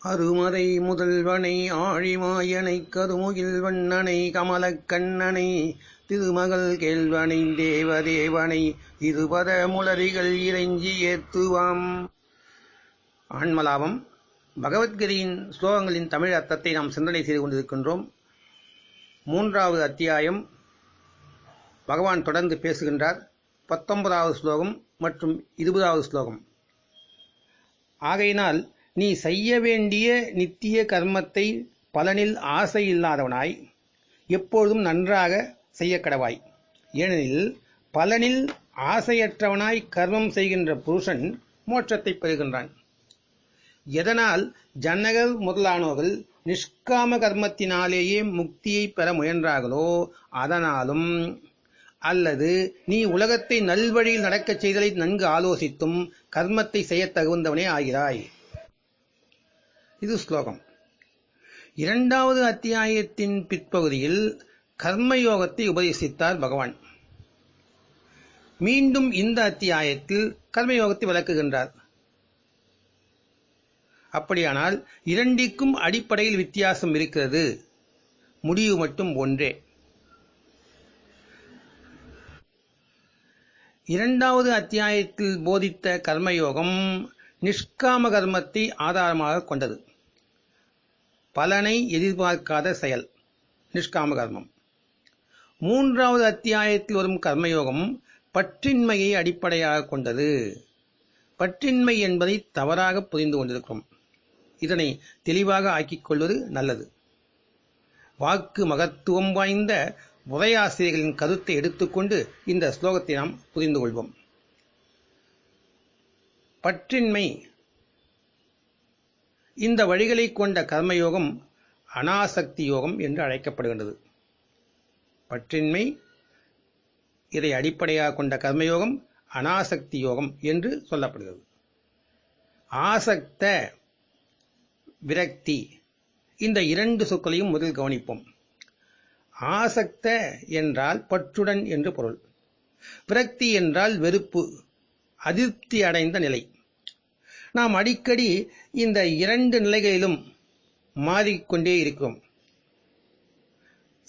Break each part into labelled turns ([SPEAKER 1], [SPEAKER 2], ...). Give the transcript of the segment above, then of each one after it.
[SPEAKER 1] அருமறை முதல்வனை ஆழிமாயனை கருமுகில் வண்ணனை கமலக் கண்ணனை திருமகள் கேள்வனை தேவதேவனை இருபத முளரிகள் இறைஞ்சி ஏத்துவாம். ஆன்மலாபம். பகவத்கீதையின் ஸ்லோகங்களின் தமிழ் அர்த்தத்தை நாம் சிந்தனை செய்து கொண்டிருக்கின்றோம். 3வது அத்தியாயம். பகவான் தொடர்ந்து பேசுகின்றார். 19வது ஸ்லோகம் மற்றும் 20வது ஸ்லோகம். ஆகையினால் நீ செய்ய வேண்டிய நித்திய கர்மத்தை பலனில் ஆசை இல்லாதவனாய் எப்பொழுதும் நன்றாக செய்ய கடவாய். ஏனெனில் பலனில் ஆசையற்றவனாய் கர்மம் செய்கின்ற புருஷன் மோட்சத்தை பெறுகின்றான். எதனால் ஜனகர் முதலானோர்கள் நிஷ்காம கர்மத்தினாலேயே முக்தியை பெற முயன்றார்களோ அதனாலும், அல்லது நீ உலகத்தை நல்வழியில் நடக்கச் செய்தலை நன்கு ஆலோசித்தும் கர்மத்தை செய்ய தகுந்தவனே ஆகிறாய். இது ஸ்லோகம். 2வது அத்தியாயத்தின் பிற்பகுதியில் கர்மயோகத்தை உபதேசித்தார் பகவான். மீண்டும் இந்த அத்தியாயத்தில் கர்மயோகத்தை விளக்குகின்றார். அப்படியானால் இரண்டிற்கும் அடிப்படையில் வித்தியாசம் இருக்கிறது, முடிவு மட்டும் ஒன்றே. 2வது அத்தியாயத்தில் போதித்த கர்மயோகம் நிஷ்காம கர்மத்தை ஆதாரமாக கொண்டது. பலனை எதிர்பார்க்காத செயல் நிஷ்காம கர்மம். 3வது அத்தியாயத்தில் வரும் கர்மயோகம் பற்றின்மையை அடிப்படையாக கொண்டது. பற்றின்மை என்பதை தவறாக புரிந்து கொண்டிருக்கிறோம். இதனை தெளிவாக ஆக்கிக் கொள்வது நல்லது. வாக்கு மகத்துவம் வாய்ந்த உரையாசிரியர்களின் கருத்தை எடுத்துக்கொண்டு இந்த ஸ்லோகத்தை நாம் புரிந்து கொள்வோம். பற்றின்மை. இந்த வழிகளை கொண்ட கர்மயோகம் அனாசக்தி யோகம் என்று அழைக்கப்படுகின்றது. பற்றின்மை, இதை அடிப்படையாக கொண்ட கர்மயோகம் அனாசக்தி யோகம் என்று சொல்லப்படுகிறது. ஆசக்த, விரக்தி, இந்த 2 சொற்களையும் முதல் கவனிப்போம். ஆசக்த என்றால் பற்றுடன் என்று பொருள். விரக்தி என்றால் வெறுப்பு, அதிருப்தி அடைந்த நிலை. நாம் அடிக்கடி இந்த 2 நிலைகளிலும் மாறிக்கொண்டே இருக்கிறோம்.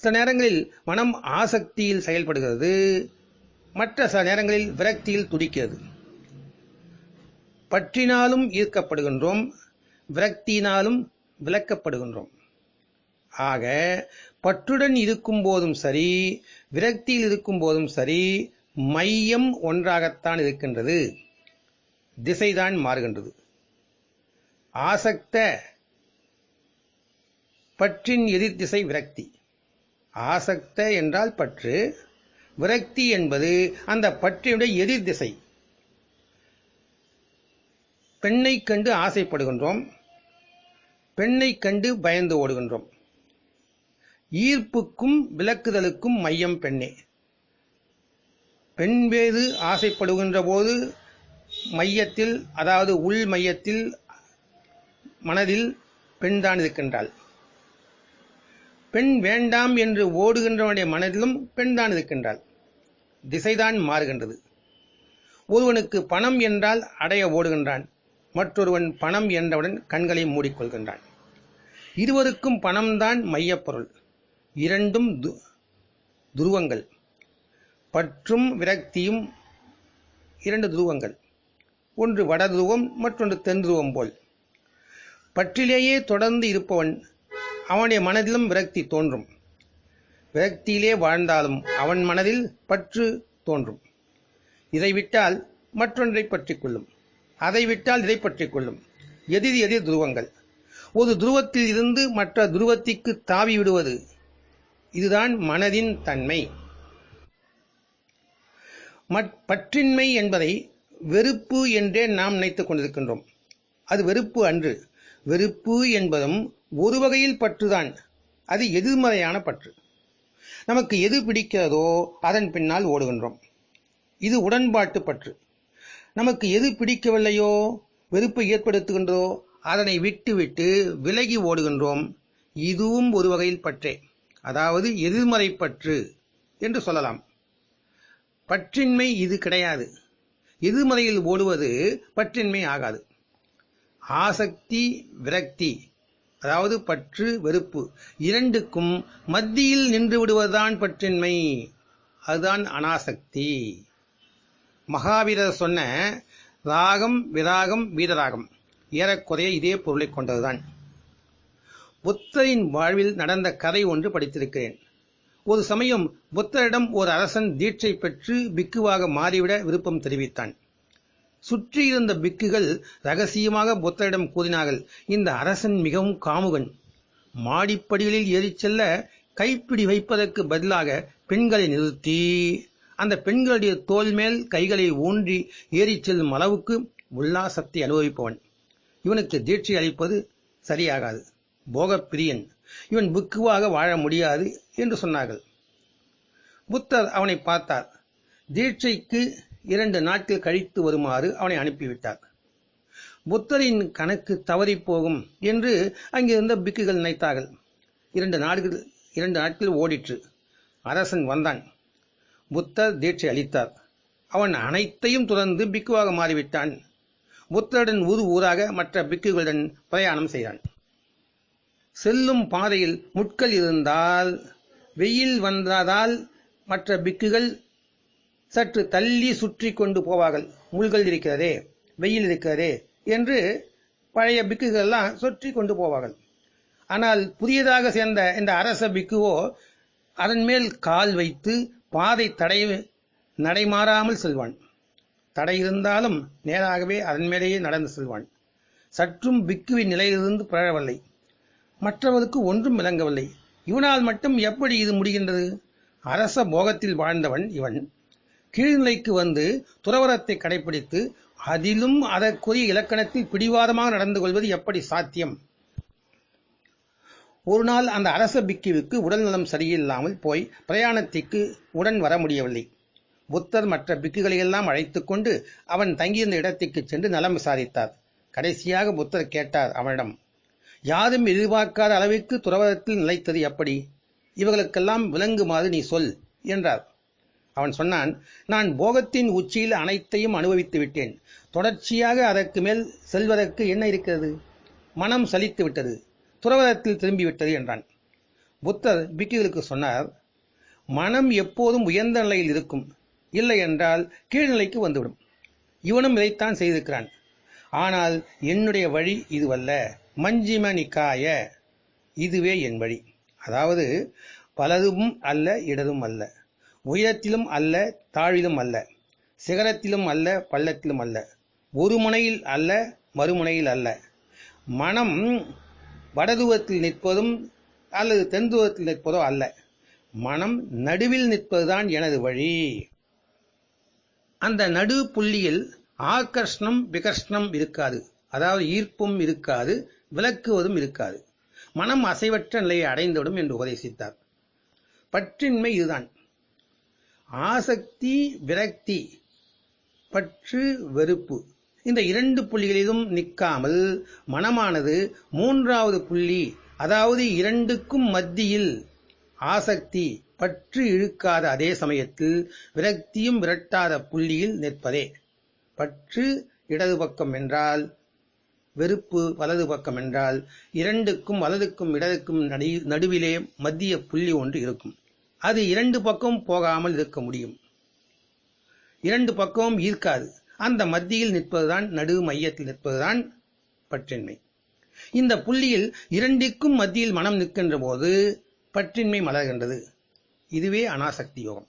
[SPEAKER 1] சில நேரங்களில் மனம் ஆசக்தியில் செயல்படுகிறது, மற்ற சில நேரங்களில் விரக்தியில் துடிக்கிறது. பற்றினாலும் ஈர்க்கப்படுகின்றோம், விரக்தியினாலும் விலக்கப்படுகின்றோம். ஆக பற்றுடன் இருக்கும் போதும் சரி, விரக்தியில் இருக்கும் போதும் சரி, மையம் ஒன்றாகத்தான் இருக்கின்றது, திசைதான் மாறுகின்றது. ஆசக்த, பற்றின் எதிர் திசை விரக்தி. ஆசக்த என்றால் பற்று, விரக்தி என்பது அந்த பற்றினுடைய எதிர் திசை. பெண்ணை கண்டு ஆசைப்படுகின்றோம், பெண்ணை கண்டு பயந்து ஓடுகின்றோம். ஈர்ப்புக்கும் விலக்குதலுக்கும் மையம் பெண்ணே. பெண் மீது ஆசைப்படுகின்ற போது மையத்தில், அதாவது உள் மையத்தில், மனதில் பெண்தான் இருக்கின்றாள். பெண் வேண்டாம் என்று ஓடுகின்றவனுடைய மனதிலும் பெண்தான் இருக்கின்றாள். திசைதான் மாறுகின்றது. ஒருவனுக்கு பணம் என்றால் அடைய ஓடுகின்றான், மற்றொருவன் பணம் என்றவுடன் கண்களை மூடிக்கொள்கின்றான். இருவருக்கும் பணம்தான் மையப்பொருள். 2ம் துருவங்கள். பற்றும் விரக்தியும் 2 துருவங்கள். ஒன்று வட துருவம், மற்றொன்று தென் துருவம் போல். பற்றிலேயே தொடர்ந்து இருப்பவன் அவனுடைய மனதிலும் விரக்தி தோன்றும். விரக்தியிலே வாழ்ந்தாலும் அவன் மனதில் பற்று தோன்றும். இதை விட்டால் மற்றொன்றை பற்றிக் கொள்ளும், அதை விட்டால் இதை பற்றிக் கொள்ளும். எதிர் துருவங்கள். ஒரு துருவத்தில் இருந்து மற்ற துருவத்திற்கு தாவி விடுவது, இதுதான் மனதின் தன்மை. பற்றின்மை என்பதை வெறுப்பு என்றே நாம் நினைத்துக் கொண்டிருக்கின்றோம். அது வெறுப்பு அன்று. வெறுப்பு என்பதும் ஒரு வகையில் பற்றுதான். அது எதிர்மறையான பற்று. நமக்கு எது பிடிக்கிறதோ அதன் பின்னால் ஓடுகின்றோம். இது உடன்பாட்டு பற்று. நமக்கு எது பிடிக்கவில்லையோ, வெறுப்பை ஏற்படுத்துகின்றதோ அதனை விட்டு விலகி ஓடுகின்றோம். இதுவும் ஒரு வகையில் பற்றே, அதாவது எதிர்மறை பற்று என்று சொல்லலாம். பற்றின்மை இது கிடையாது. எதிர்மறையில் ஓடுவது பற்றின்மை ஆகாது. ஆசக்தி விரக்தி, அதாவது பற்று வெறுப்பு, இரண்டுக்கும் மத்தியில் நின்று விடுவதுதான் பற்றின்மை. அதுதான் அனாசக்தி. மகாவீரர் சொன்ன ராகம் விராகம் வீரராகம் ஏறக்குறைய இதே பொருளை கொண்டதுதான். புத்தரின் வாழ்வில் நடந்த கதை ஒன்று படித்திருக்கிறேன். ஒரு சமயம் புத்தரிடம் ஒரு அரசன் தீட்சை பெற்று பிக்குவாக மாறிவிட விருப்பம் தெரிவித்தான். சுற்றியிருந்த பிக்குகள் ரகசியமாக புத்தரிடம் கூறினார்கள், இந்த அரசன் மிகவும் காமுகன். மாடிப்படிகளில் ஏறிச் செல்ல கைப்பிடி வைப்பதற்கு பதிலாக பெண்களை நிறுத்தி அந்த பெண்களுடைய தோல் மேல் கைகளை ஊன்றி ஏறிச் செல்லும் அளவுக்கு உல்லாசத்தை அனுபவிப்பவன். இவனுக்கு தீட்சை அளிப்பது சரியாகாது, போகப்பிரியன், இவன் பிக்குவாக வாழ முடியாது என்று சொன்னார்கள். புத்தர் அவனை பார்த்தார். தீட்சைக்கு 2 நாட்கள் கழித்து வருமாறு அவனை அனுப்பிவிட்டார். புத்தரின் கணக்கு தவறி போகும் என்று அங்கிருந்த பிக்குகள் நினைத்தார்கள். 2 நாட்கள் ஓடிற்று. அரசன் வந்தான். புத்தர் தீட்சை அளித்தார். அவன் அனைத்தையும் துறந்து பிக்குவாக மாறிவிட்டான். புத்தருடன் ஊர் ஊராக மற்ற பிக்குகளுடன் பிரயாணம் செய்தான். செல்லும் பாதையில் முட்கள் இருந்தால், வெயில் வந்ததால் மற்ற பிக்குகள் சற்று தள்ளி சுற்றி கொண்டு போவார்கள். முள்கள் இருக்கிறதே, வெயில் இருக்கிறதே என்று பழைய பிக்குகள்லாம் சுற்றி கொண்டு போவார்கள். ஆனால் புதியதாக சேர்ந்த இந்த அரச பிக்குவோ அதன் மேல் கால் வைத்து பாதை நடைமாறாமல் செல்வான். தடை இருந்தாலும் நேராகவே அதன் மேலேயே நடந்து செல்வான். சற்றும் பிக்குவின் நிலையிலிருந்து பிறழவில்லை. மற்றவருக்கு ஒன்றும் விளங்கவில்லை. இவனால் மட்டும் எப்படி இது முடிகின்றது? அரச போகத்தில் வாழ்ந்தவன் இவன். கீழ்நிலைக்கு வந்து துறவரத்தை கடைபிடித்து அதிலும் அதற்குரிய இலக்கணத்தில் பிடிவாதமாக நடந்து கொள்வது எப்படி சாத்தியம்? ஒரு நாள் அந்த அரச பிக்குவுக்கு உடல்நலம் சரியில்லாமல் போய் பிரயாணத்திற்கு உடன் வர முடியவில்லை. புத்தர் மற்ற பிக்குகளையெல்லாம் அழைத்துக் கொண்டு அவன் தங்கியிருந்த இடத்திற்கு சென்று நலம் விசாரித்தார். கடைசியாக புத்தர் கேட்டார் அவனிடம், யாரும் எதிர்பார்க்காத அளவிற்கு துறவரத்தில் நிலைத்தது எப்படி? இவர்களுக்கெல்லாம் விளங்குமாறு நீ சொல் என்றார். அவன் சொன்னான், நான் போகத்தின் உச்சியில் அனைத்தையும் அனுபவித்து விட்டேன். தொடர்ச்சியாக அதற்கு மேல் செல்வதற்கு என்ன இருக்கிறது? மனம் சலித்து விட்டது, துறவரத்தில் திரும்பிவிட்டது என்றான். புத்தர் பிக்குகளுக்கு சொன்னார், மனம் எப்போதும் உயர்ந்த நிலையில் இருக்கும், இல்லை என்றால் கீழ்நிலைக்கு வந்துவிடும். இவனும் இதைத்தான் செய்திருக்கிறான். ஆனால் என்னுடைய வழி இதுவல்ல. மஞ்சிம நிக்காய, இதுவே என் வழி. அதாவது வலதும் அல்ல இடதும் அல்ல, உயரத்திலும் அல்ல தாழ்விலும் அல்ல, சிகரத்திலும் அல்ல பள்ளத்திலும் அல்ல, ஒரு முனையில் அல்ல மறுமுனையில் அல்ல. மனம் வடதுவத்தில் நிற்பதும் அல்லது தென்துவத்தில் நிற்பதோ அல்ல. மனம் நடுவில் நிற்பதுதான் எனது வழி. அந்த நடு புள்ளியில் ஆகர்ஷணம் விகர்ஷணம் இருக்காது. அதாவது ஈர்ப்பும் இருக்காது, விலக்குவதும் இருக்காது. மனம் அசைவற்ற நிலையை அடைந்துவிடும் என்று உபதேசித்தார். பற்றின்மை இதுதான். ஆசக்தி விரக்தி, பற்று வெறுப்பு, இந்த 2 புள்ளிகளிலும் நிற்காமல் மனமானது 3வது புள்ளி, அதாவது 2க்கும் மத்தியில் ஆசக்தி பற்று இழுக்காத அதே சமயத்தில் விரக்தியும் விரட்டாத புள்ளியில் நிற்பதே. பற்று இடது பக்கம் என்றால், வெறுப்பு வலது பக்கம் என்றால், 2க்கும் வலதுக்கும் இடதுக்கும் நடுவிலே மத்திய புள்ளி ஒன்று இருக்கும். அது 2 பக்கமும் போகாமல் இருக்க முடியும். 2 பக்கமும் ஈர்க்காது. அந்த மத்தியில் நிற்பதுதான், நடு மையத்தில் நிற்பதுதான் பற்றின்மை. இந்த புள்ளியில் 2க்கும் மத்தியில் மனம் நிற்கின்ற போது பற்றின்மை மலர்கின்றது. இதுவே அனாசக்தி யோகம்.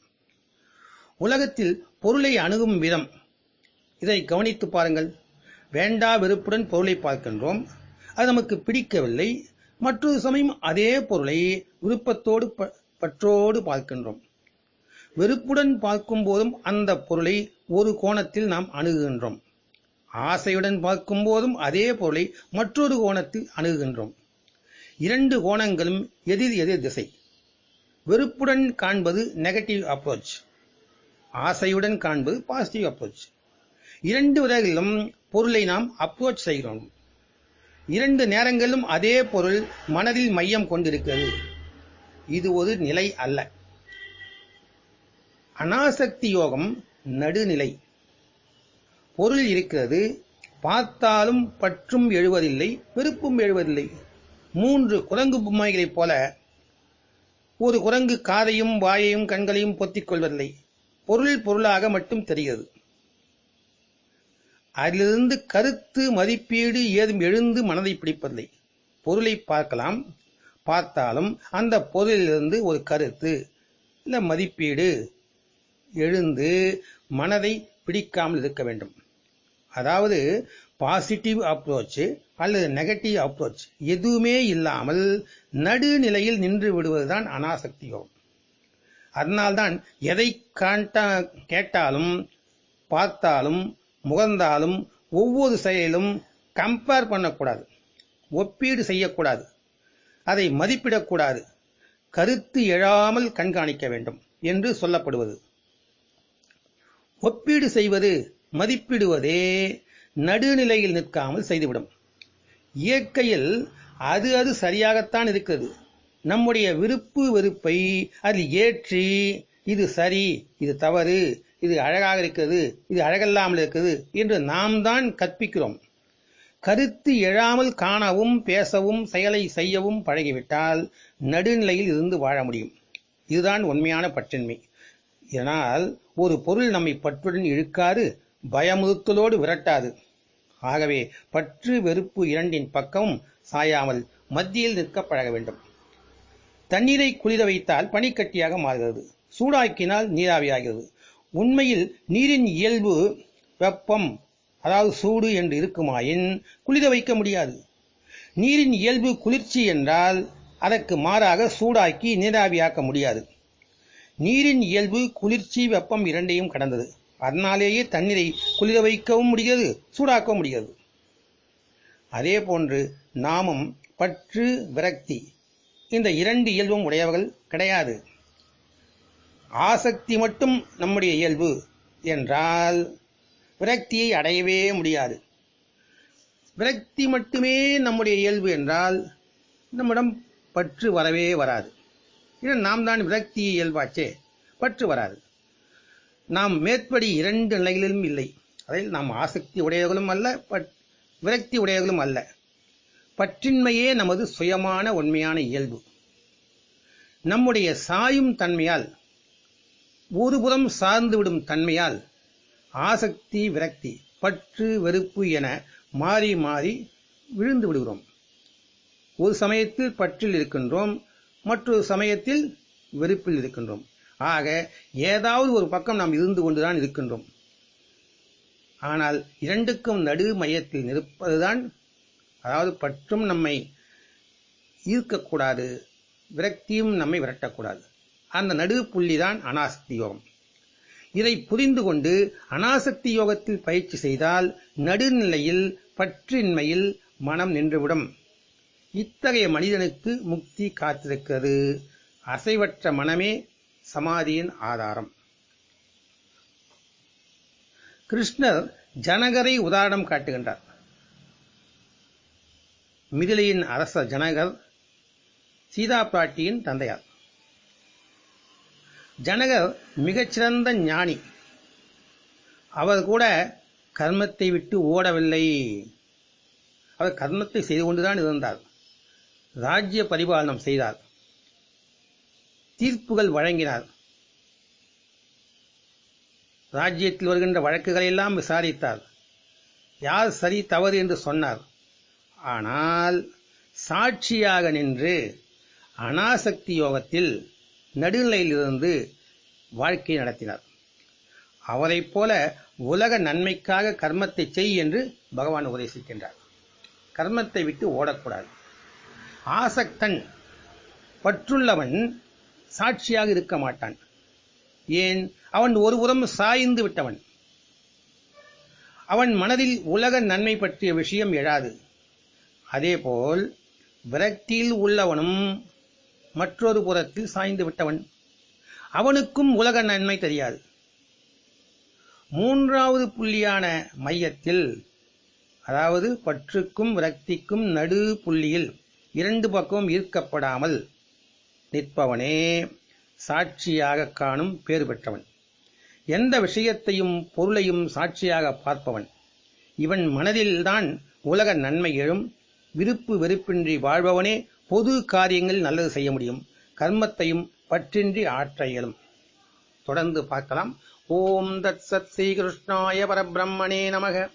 [SPEAKER 1] உலகத்தில் பொருளை அணுகும் விதம், இதை கவனித்து பாருங்கள். வேண்டா வெறுப்புடன் பொருளை பார்க்கின்றோம். அது நமக்கு பிடிக்கவில்லை. மற்றொரு சமயம் அதே பொருளை விருப்பத்தோடு பற்றோடு பார்க்கின்றோம். வெறுப்புடன் பார்க்கும் போதும் அந்த பொருளை ஒரு கோணத்தில் நாம் அணுகுகின்றோம். ஆசையுடன் பார்க்கும் போதும் அதே பொருளை மற்றொரு கோணத்தில் அணுகுகின்றோம். 2 கோணங்களும் எதிர் எதிர் திசை. வெறுப்புடன் காண்பது நெகட்டிவ் அப்ரோச், ஆசையுடன் காண்பது பாசிட்டிவ் அப்ரோச். 2 விதங்களிலும் பொருளை நாம் அப்ரோச் செய்கிறோம். 2 நேரங்களிலும் அதே பொருள் மனதில் மையம் கொண்டிருக்கிறது. இது ஒரு நிலை அல்ல. அனாசக்தி யோகம் நடுநிலை. பொருள் இருக்கிறது, பார்த்தாலும் பற்றும் எழுவதில்லை, வெறுப்பும் எழுவதில்லை. 3 குரங்கு பொம்மைகளைப் போல ஒரு குரங்கு காதையும் வாயையும் கண்களையும் பொத்திக் கொள்வதில்லை. பொருள் பொருளாக மட்டும் தெரிகிறது. அதிலிருந்து கருத்து மதிப்பீடு ஏதும் எழுந்து மனதை பிடிப்பதில்லை. பொருளை பார்க்கலாம், பார்த்தாலும் அந்த பொருளிலிருந்து ஒரு கருத்து இல்ல மதிப்பீடு எழுந்து மனதை பிடிக்காமல் இருக்க வேண்டும். அதாவது பாசிட்டிவ் அப்ரோச் அல்லது நெகட்டிவ் அப்ரோச் எதுவுமே இல்லாமல் நடுநிலையில் நின்று விடுவதுதான் அனாசக்தி யோகம். அதனால்தான் எதை கேட்டாலும் பார்த்தாலும் முகர்ந்தாலும் ஒவ்வொரு செயலும் கம்பேர் பண்ணக்கூடாது, ஒப்பீடு செய்யக்கூடாது, அதை மதிப்பிடக்கூடாது, கருத்து எழாமல் கண்காணிக்க வேண்டும் என்று சொல்லப்படுவது. ஒப்பீடு செய்வது மதிப்பிடுவதே நடுநிலையில் நிற்காமல் செய்துவிடும். இயற்கையில் அது சரியாகத்தான் இருக்கிறது. நம்முடைய விருப்பு வெறுப்பை அதில் ஏற்றி இது சரி, இது தவறு, இது அழகாக இருக்கிறது, இது அழகல்லாமல் இருக்கிறது என்று நாம் தான் கற்பிக்கிறோம். கருத்து எழாமல் காணவும் பேசவும் செயலை செய்யவும் பழகிவிட்டால் நடுநிலையில் இருந்து வாழ முடியும். இதுதான் உண்மையான பற்றின்மை. இதனால் ஒரு பொருள் நம்மை பற்றுடன் இழுக்காது, பயமுறுத்தலோடு விரட்டாது. ஆகவே பற்று வெறுப்பு இரண்டின் பக்கமும் சாயாமல் மத்தியில் நிற்க பழக வேண்டும். தண்ணீரை குளிர வைத்தால் பனிக்கட்டியாக மாறுகிறது, சூடாக்கினால் நீராவியாகிறது. உண்மையில் நீரின் இயல்பு வெப்பம், அதாவது சூடு என்று இருக்குமாயின் குளிர வைக்க முடியாது. நீரின் இயல்பு குளிர்ச்சி என்றால் அதற்கு மாறாக சூடாக்கி நீராவியாக்க முடியாது. நீரின் இயல்பு குளிர்ச்சி வெப்பம் இரண்டையும் கடந்தது. அதனாலேயே தண்ணீரை குளிர வைக்கவும் முடியாது, சூடாக்கவும் முடியாது. அதே போன்று நாமும் பற்று விரக்தி இந்த 2 இயல்பும் உடையவர்கள் கிடையாது. ஆசக்தி மட்டும் நம்முடைய இயல்பு என்றால் விரக்தியை அடையவே முடியாது. விரக்தி மட்டுமே நம்முடைய இயல்பு என்றால் நம்மிடம் பற்று வரவே வராது. நாம் தான் விரக்தி இயல்பாச்சே, பற்று வராது. நாம் மேற்படி 2 நிலைகளிலும் இல்லை. அதில் நாம் ஆசக்தி உடையவர்களும் அல்ல, விரக்தி உடையவர்களும் அல்ல. பற்றின்மையே நமது சுயமான உண்மையான இயல்பு. நம்முடைய சாயும் தன்மையால், ஒருபுறம் சார்ந்துவிடும் தன்மையால் ஆசக்தி விரக்தி பற்று வெறுப்பு என மாறி மாறி விழுந்து விடுகிறோம். ஒரு சமயத்தில் பற்றில் இருக்கின்றோம், மற்றொரு சமயத்தில் வெறுப்பில் இருக்கின்றோம். ஆக ஏதாவது ஒரு பக்கம் நாம் இருந்து கொண்டுதான் இருக்கின்றோம். ஆனால் இரண்டுக்கும் நடு மையத்தில் நிற்பதுதான், அதாவது பற்றும் நம்மை ஈர்க்கக்கூடாது, விரக்தியும் நம்மை விரட்டக்கூடாது. அந்த நடு புள்ளிதான் அனாசக்தி யோகம். இதை புரிந்து கொண்டு அனாசக்தி யோகத்தில் பயிற்சி செய்தால் நடுநிலையில் பற்றின்மையில் மனம் நின்றுவிடும். இத்தகைய மனிதனுக்கு முக்தி காத்திருக்கிறது. அசைவற்ற மனமே சமாதியின் ஆதாரம். கிருஷ்ணர் ஜனகரை உதாரணம் காட்டுகின்றார். மிதிலையின் அரசர் ஜனகர் சீதா பிராட்டியின் தந்தையார். ஜனகர் மிகச்சிறந்த ஞானி. அவர் கூட கர்மத்தை விட்டு ஓடவில்லை. அவர் கர்மத்தை செய்து கொண்டுதான் இருந்தார். ராஜ்ய பரிபாலனம் செய்தார், தீர்ப்புகள் வழங்கினார், ராஜ்யத்தில் வருகின்ற வழக்குகளை எல்லாம் விசாரித்தார், யார் சரி தவறு என்று சொன்னார். ஆனால் சாட்சியாக நின்று அனாசக்தி யோகத்தில் நடுநிலையிலிருந்து வாழ்க்கை நடத்தினார். அவரைப் போல உலக நன்மைக்காக கர்மத்தை செய் என்று பகவான் உபதேசிக்கின்றார். கர்மத்தை விட்டு ஓடக்கூடாது. ஆசக்தன், பற்றுள்ளவன் சாட்சியாக இருக்க மாட்டான். ஏன்? அவன் ஒருபுறம் சாய்ந்து விட்டவன். அவன் மனதில் உலக நன்மை பற்றிய விஷயம் எழாது. அதேபோல் விரக்தியில் உள்ளவனும் மற்றொரு புறத்தில் சாய்ந்து விட்டவன். அவனுக்கும் உலக நன்மை தெரியாது. 3வது புள்ளியான மையத்தில், அதாவது பற்றுக்கும் விரக்திக்கும் நடு புள்ளியில் 2 பக்கமும் ஈர்க்கப்படாமல் நிற்பவனே சாட்சியாக காணும் பேறு பெற்றவன். எந்த விஷயத்தையும் பொருளையும் சாட்சியாக பார்ப்பவன். இவன் மனதில்தான் உலக நன்மை எழும். விருப்பு வெறுப்பின்றி வாழ்பவனே பொது காரியங்கள் நல்லது செய்ய முடியும். கர்மத்தையும் பற்றின்றி ஆற்ற இயலும். தொடர்ந்து பார்க்கலாம். ஓம் தத் சத் ஸ்ரீ கிருஷ்ணாய பரபிரம்மணே நமக.